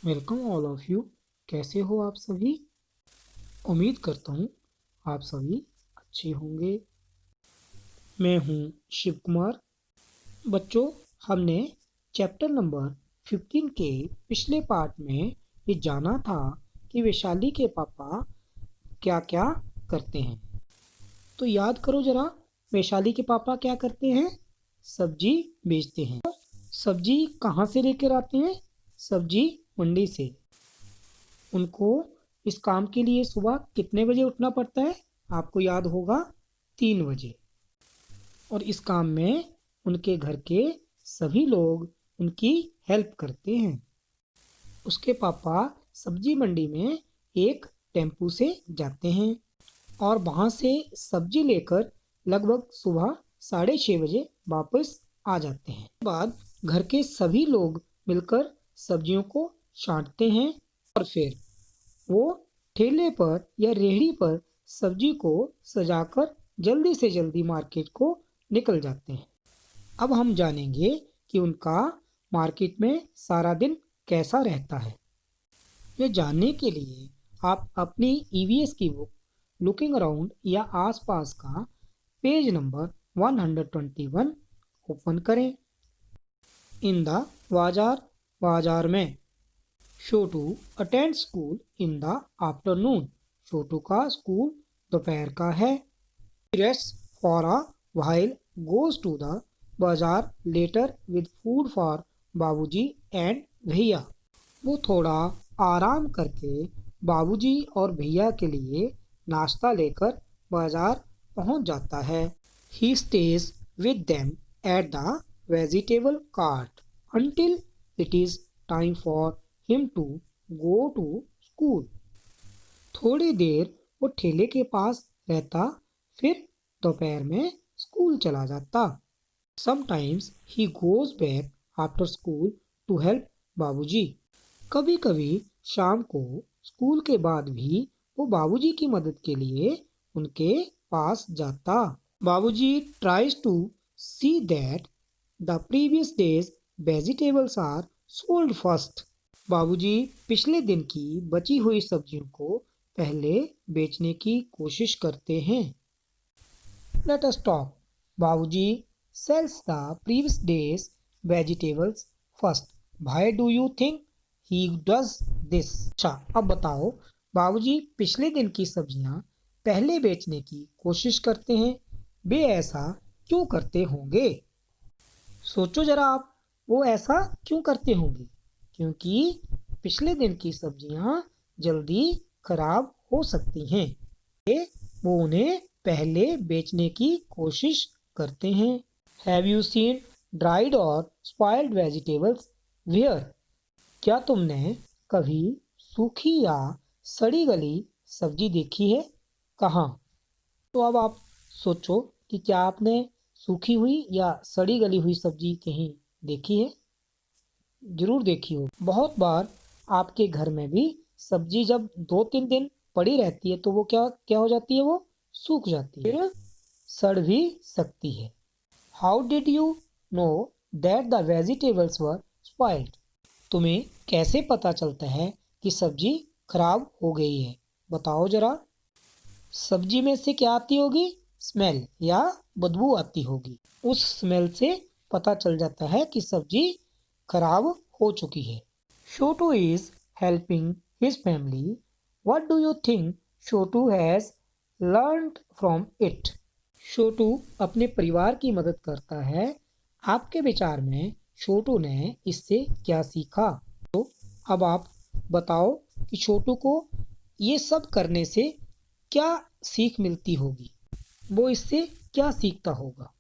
Welcome all of you. कैसे हो आप सभी? उम्मीद करता हूँ आप सभी अच्छे होंगे। मैं हूँ शिव कुमार। बच्चों, हमने चैप्टर नंबर 15 के पिछले पार्ट में ये जाना था कि वैशाली के पापा क्या क्या करते हैं। तो याद करो जरा, वैशाली के पापा क्या करते हैं? सब्जी बेचते हैं। सब्जी कहाँ से लेकर आते हैं? सब्जी मंडी से। उनको इस काम के लिए सुबह कितने बजे उठना पड़ता है? आपको याद होगा, 3 बजे। और इस काम में उनके घर के सभी लोग उनकी हेल्प करते हैं। उसके पापा सब्जी मंडी में एक टेम्पू से जाते हैं और वहाँ से सब्जी लेकर लगभग सुबह 6:30 बजे वापस आ जाते हैं। बाद घर के सभी लोग मिलकर सब्जियों को छांटते हैं और फिर वो ठेले पर या रेहड़ी पर सब्जी को सजाकर जल्दी से जल्दी मार्केट को निकल जाते हैं। अब हम जानेंगे कि उनका मार्केट में सारा दिन कैसा रहता है। यह जानने के लिए आप अपनी ईवीएस की बुक लुकिंग अराउंड या आसपास का पेज नंबर 121 ओपन करें। इन द बाजार, बाजार में। Chhotu attend school in the afternoon. Chhotu का स्कूल दोपहर का है। Rest for a while, goes to the bazaar later with food for Babuji and bhaiya. वो थोड़ा आराम करके बाबूजी और भैया के लिए नाश्ता लेकर बाजार पहुंच जाता है। He stays with them at the vegetable cart until it is time for him to go to school. थोड़ी देर वो ठेले के पास रहता, फिर दोपहर में स्कूल चला जाता। Sometimes he goes back after school to help बाबूजी। कभी कभी शाम को स्कूल के बाद भी वो बाबूजी की मदद के लिए उनके पास जाता। बाबूजी tries to see that the previous day's vegetables are sold first. बाबूजी पिछले दिन की बची हुई सब्जियों को पहले बेचने की कोशिश करते हैं। Let us talk. बाबूजी sells the previous day's vegetables first. Why do you think he does this? अच्छा, अब बताओ, बाबूजी पिछले दिन की सब्जियां पहले बेचने की कोशिश करते हैं, वे ऐसा क्यों करते होंगे? सोचो जरा आप, वो ऐसा क्यों करते होंगे? क्योंकि पिछले दिन की सब्जियां जल्दी खराब हो सकती हैं, वो उन्हें पहले बेचने की कोशिश करते हैं। हैव यू सीन ड्राइड और स्पॉइल्ड वेजिटेबल्स वेयर? क्या तुमने कभी सूखी या सड़ी गली सब्जी देखी है? कहाँ? तो अब आप सोचो कि क्या आपने सूखी हुई या सड़ी गली हुई सब्जी कहीं देखी है? जरूर देखी हो। बहुत बार आपके घर में भी सब्जी जब 2-3 दिन पड़ी रहती है तो वो क्या क्या हो जाती है? वो सूख जाती है, फिर सड़ भी सकती है। How did you know that the vegetables were spoiled? तुम्हें कैसे पता चलता है कि सब्जी खराब हो गई है? बताओ जरा। सब्जी में से क्या आती होगी? स्मेल या बदबू आती होगी। उस स्मेल से पता चल जाता है कि सब्जी खराब हो चुकी है। Chhotu is helping his family. What do you think Chhotu has learned from it? Chhotu अपने परिवार की मदद करता है। आपके विचार में छोटू ने इससे क्या सीखा? तो अब आप बताओ कि छोटू को ये सब करने से क्या सीख मिलती होगी? वो इससे क्या सीखता होगा?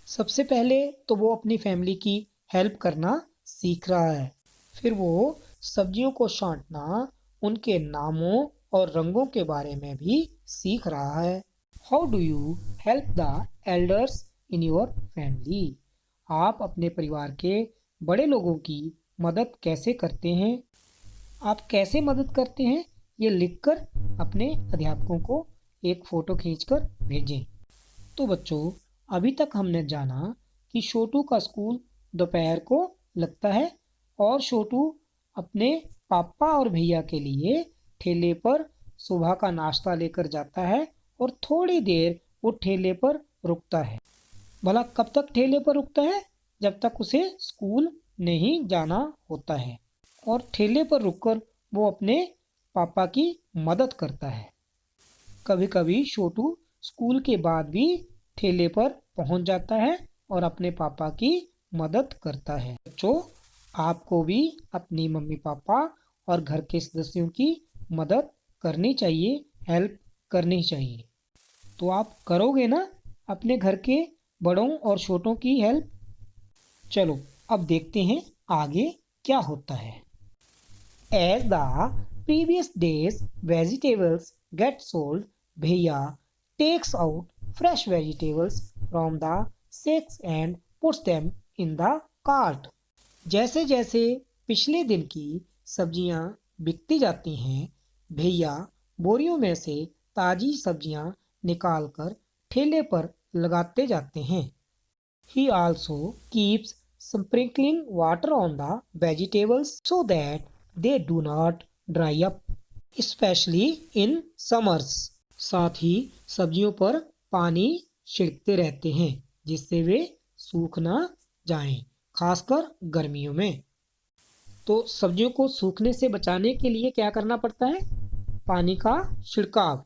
सबसे पहले तो वो अपनी फैमिली की हेल्प करना सीख रहा है। फिर वो सब्जियों को छांटना, उनके नामों और रंगों के बारे में भी सीख रहा है। How do you help the elders in your family? आप अपने परिवार के बड़े लोगों की मदद कैसे करते हैं? आप कैसे मदद करते हैं, ये लिखकर अपने अध्यापकों को एक फ़ोटो खींचकर भेजें। तो बच्चों, अभी तक हमने जाना कि छोटू का स्कूल दोपहर को लगता है और छोटू अपने पापा और भैया के लिए ठेले पर सुबह का नाश्ता लेकर जाता है और थोड़ी देर वो ठेले पर रुकता है। भला कब तक ठेले पर रुकता है? जब तक उसे स्कूल नहीं जाना होता है। और ठेले पर रुककर वो अपने पापा की मदद करता है। कभी कभी छोटू स्कूल के बाद भी ठेले पर पहुंच जाता है और अपने पापा की मदद करता है। बच्चों, आपको भी अपनी मम्मी पापा और घर के सदस्यों की मदद करनी चाहिए, हेल्प करनी चाहिए। तो आप करोगे ना अपने घर के बड़ों और छोटों की हेल्प? चलो अब देखते हैं आगे क्या होता है। As the previous day's vegetables get sold, भैया takes out fresh vegetables from the sacks and puts them in the cart. जैसे जैसे पिछले दिन की सब्जियां बिकती जाती हैं, भैया बोरियों में से ताजी सब्जियां निकालकर ठेले पर लगाते जाते हैं। He also keeps sprinkling water on the vegetables so that they do not dry up, especially in summers. साथ ही सब्जियों पर पानी छिड़कते रहते हैं जिससे वे सूख ना जाएं, खासकर गर्मियों में। तो सब्जियों को सूखने से बचाने के लिए क्या करना पड़ता है? पानी का छिड़काव।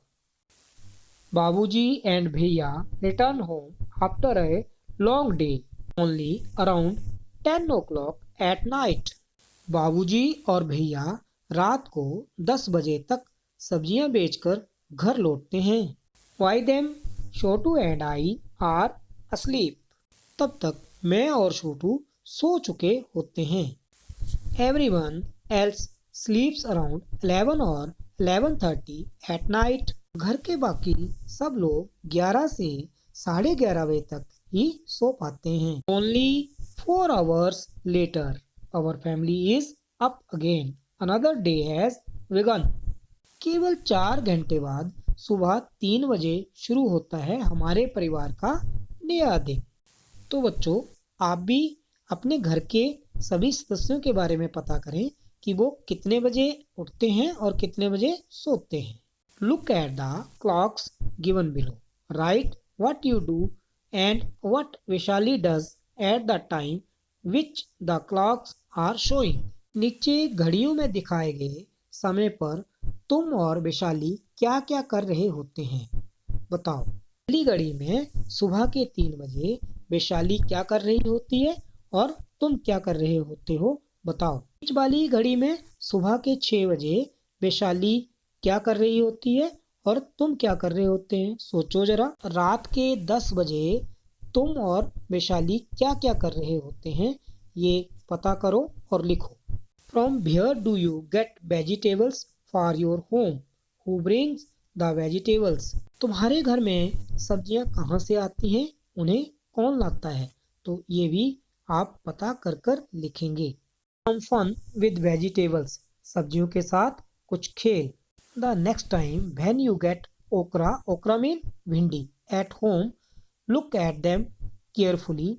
बाबूजी एंड भैया return home after a long day only around 10 o'clock at night. बाबूजी और भैया रात को 10 बजे तक सब्जियां बेचकर घर लौटते हैं। By then Chhotu and I are asleep. तब तक मैं और छोटू सो चुके होते हैं। एवरीवन एल्स स्लीप्स अराउंड 11 और 11:30 एट नाइट। घर के बाकी सब लोग 11 से 11:30 बजे तक ही सो पाते हैं। Only 4 hours later our family is up again. Another day has begun. केवल 4 घंटे बाद सुबह 3 बजे शुरू होता है हमारे परिवार का नया दिन। तो बच्चों, आप भी अपने घर के सभी सदस्यों के बारे में पता करें कि वो कितने बजे उठते हैं और कितने बजे सोते हैं। Look at the clocks given below. Write what you do and what Vishali does at the time which the clocks are showing. नीचे घड़ियों में दिखाए गए समय पर तुम और वैशाली क्या क्या कर रहे होते हैं, बताओ। पहली घड़ी में सुबह के 3 बजे वैशाली क्या कर रही होती है और तुम क्या कर रहे होते हो, बताओ। बीच वाली घड़ी में सुबह के 6 बजे वैशाली क्या कर रही होती है और तुम क्या कर रहे होते हैं, सोचो जरा। रात के 10 बजे तुम और वैशाली क्या क्या कर रहे होते हैं, ये पता करो और लिखो। From where do you get vegetables for your home? Who brings the vegetables? तुम्हारे घर में सब्जियां कहाँ से आती हैं, उन्हें कौन लाता है? तो ये भी आप पता कर कर लिखेंगे। सम फन विद वेजिटेबल्स, सब्जियों के साथ कुछ खेल। The next time when you get okra mean bhindi at home, look at them carefully.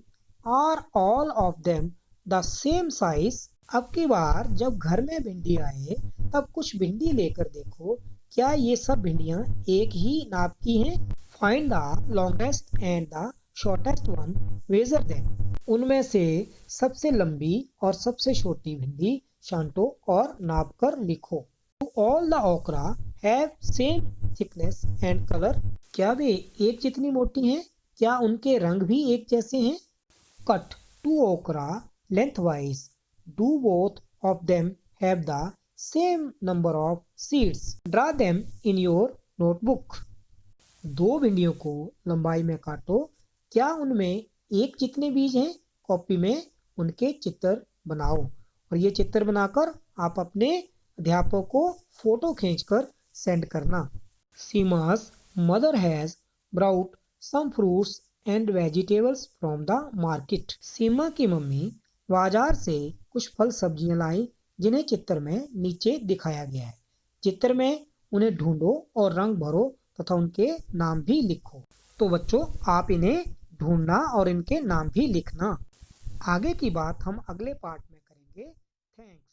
Are all of them the same size? अब की बार जब घर में भिंडी आए तब कुछ भिंडी लेकर देखो, क्या ये सब भिंडियाँ एक ही नाप की हैं? Find the longest and the shortest one, measure them. उनमें से सबसे लंबी और सबसे छोटी भिंडी छांटो और नाप कर लिखो। All the okra have same thickness and color. क्या वे एक जितनी मोटी हैं? क्या उनके रंग भी एक जैसे हैं? Cut 2 okra lengthwise. Do both of them have the same number of seeds? Draw them in your notebook. 2 भिंडियों को लंबाई में काटो, क्या उनमें एक जितने बीज हैं? कॉपी में उनके चित्र बनाओ और ये चित्र बनाकर आप अपने अध्यापक को फोटो खींचकर सेंड करना। Sima's mother has brought some fruits and vegetables from the market. सीमा की मम्मी बाजार से कुछ फल सब्जियां लाई जिन्हें चित्र में नीचे दिखाया गया है। चित्र में उन्हें ढूंढो और रंग भरो तथा उनके नाम भी लिखो। तो बच्चों, आप इन्हें ढूंढना और इनके नाम भी लिखना। आगे की बात हम अगले पार्ट में करेंगे। थैंक्स।